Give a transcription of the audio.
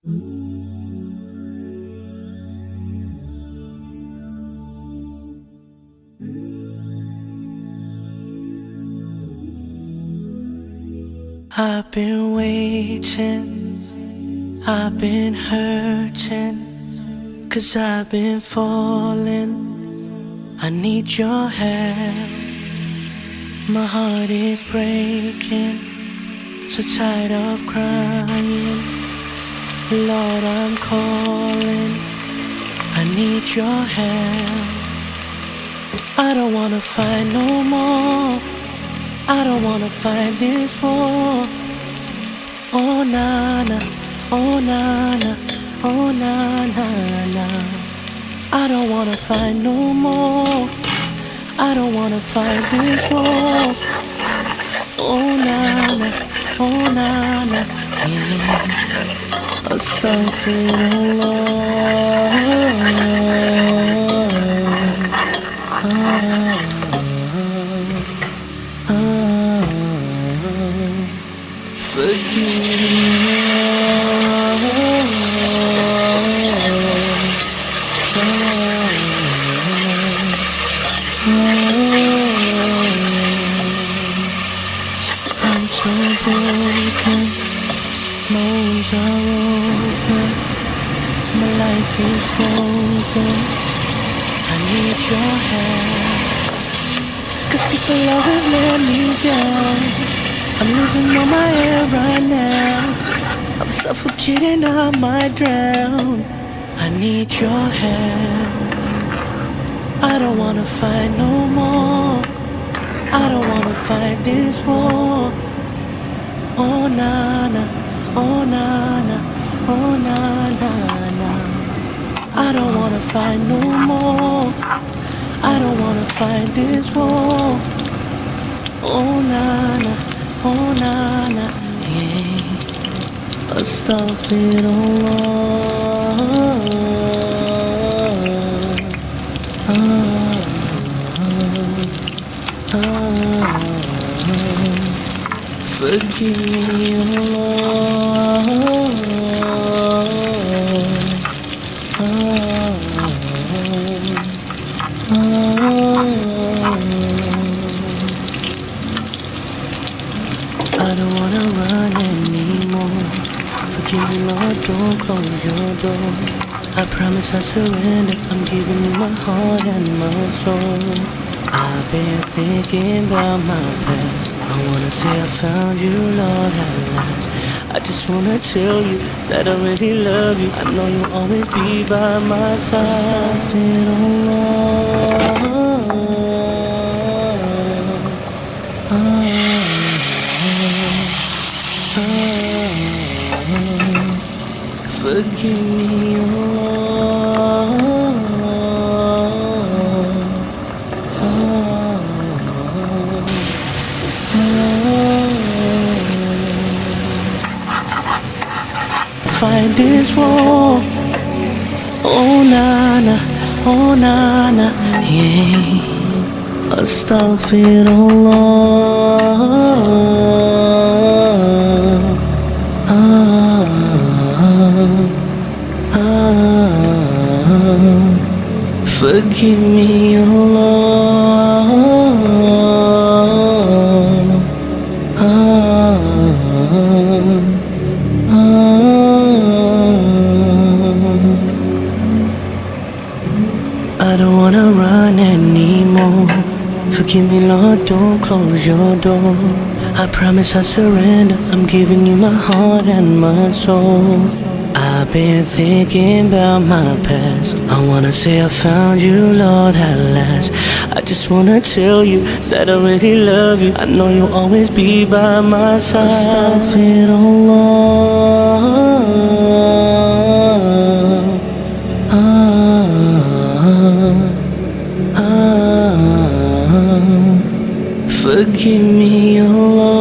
I've been waiting, I've been hurting, 'cause I've been falling. I need your help. My heart is breaking, so tired of crying. Lord, I'm calling, I need your help. I don't wanna fight no more, I don't wanna fight this war. Oh na na, oh na na, oh na na na. I don't wanna fight no more, I don't wanna fight this war. Oh na na, oh na na, yeah. I'm so broken, my wounds are open, my life is frozen. I need your help, 'cause people always let me down. I'm losing all my air right now, I'm suffocating, I might drown. I need your help. I don't wanna fight no more, I don't wanna fight this war. Oh na na, oh na na, oh na na na. I don't wanna fight no more, I don't wanna fight this war. Oh na na, oh na na, yeah. Astaghfirullah. Forgive me, Allah. I don't wanna run anymore. Forgive me, Lord, don't close your door. I promise I surrender, I'm giving you my heart and my soul. I've been thinking about my past, I wanna say I found you, Lord, at last. I just wanna tell you that I really love you, I know you'll always be by my side. Forgive me, fight this war. Oh na na, oh na na, yeah. Astaghfirullah. Forgive me, Allah. I don't wanna run anymore. Forgive me, Lord, don't close your door. I promise I surrender, I'm giving you my heart and my soul. I've been thinking about my past, I wanna say I found you, Lord, at last. I just wanna tell you that I really love you, I know you'll always be by my side. Astaghfirullah. Forgive me, Allah.